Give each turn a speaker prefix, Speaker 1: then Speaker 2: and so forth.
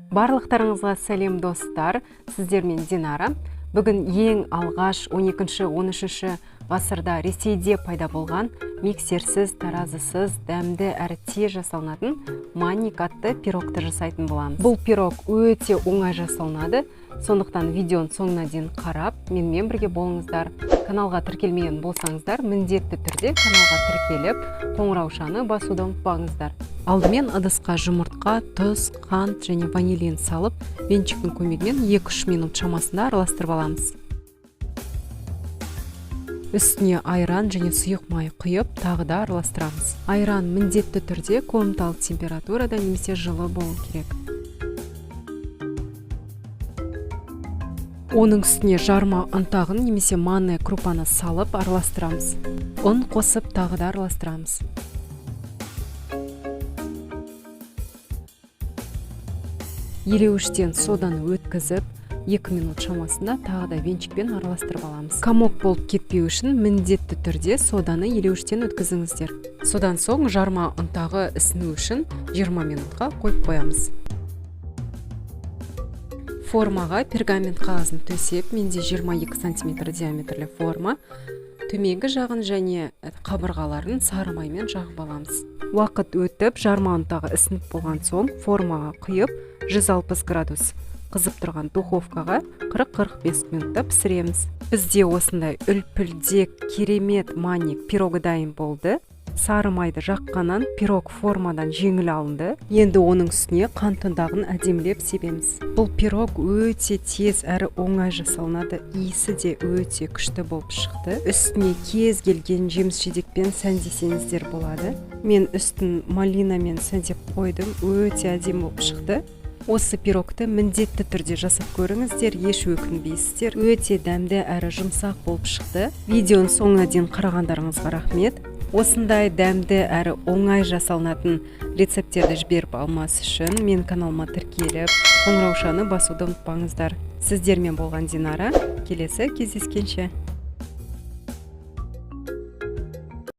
Speaker 1: Барлықтарыңызға сәлем достар, сіздермен Динара. Бүгін ең алғаш 12-13 ғасырда Ресейде пайда болған миксерсіз, таразысыз, дәмді әрі тез жасалынатын манник атты пирогты жасайтын боламыз. Бұл пирог өте оңай жасалынады, сондықтан видеоның соңына дейін қарап, менімен бірге болыңыздар. Каналға тіркелмеген болсаңыздар, міндетті түрде каналға тіркеліп, қоңыраушаны басуды ұмытпаңыздар. Алдымен ыдысқа жұмыртқа, тұз, қант және ванилин салып, венчиктің көмегімен 2-3 минут шамасында араластырып аламыз. Үстіне айран және сұйық май құйып, тағы да араластырамыз. Айран міндетті түрде комнаталық температурада немесе жылы болу керек. Оның үстіне жарма ұнтағын немесе манная крупаны салып араластырамыз. Ұн қосып тағы да араластырамыз. Елеуіштен соданы өткізіп, 2 минут шамасында тағы да венчикпен араластырып аламыз. Комок болып кетпеу үшін міндетті түрде соданы елеуіштен өткізіңіздер. Содан соң жарма ұнтағы ісіну үшін 20 минутқа қойып қоямыз. Формаға пергамент қағазын төсеп, менде 22 см диаметрлі форма. Төменгі жағын және қабырғаларын сары маймен жағып аламыз. Уақыт өтіп, жарма ұнтағы ісініп болған соң формаға құйып, 160 градус қызып тұрған духовкаға 40-45 минутта пісіреміз. Бізде осындай үлпілдек керемет манник пирогы дайын болды. Сары майды жаққаннан пирог формадан жеңіл алынды. Енді оның үстіне қант ұнтағын әдемілеп себеміз. Бұл пирог өте тез әрі оңай жасалынады. Иісі де өте күшті болып шықты. Үстіне кез келген жеміс жидекпен сәндесеңіздер болады. Мен үстін малинамен сәндеп қойдым. Өте әдемі болып шықты. Осы пирогты міндетті түрде жасап көріңіздер, еш өкінбейсіздер. Өте дәмді әрі жұмсақ болып шықты. Видеоның соңына дейін қарағандарыңызға рахмет. Осындай дәмді әрі оңай жасалынатын рецептерді жіберіп алмас үшін мен каналыма тіркеліп, қоңыраушаны басуды ұмытпаңыздар. Сіздермен болған Динара. Келесі кездескенше.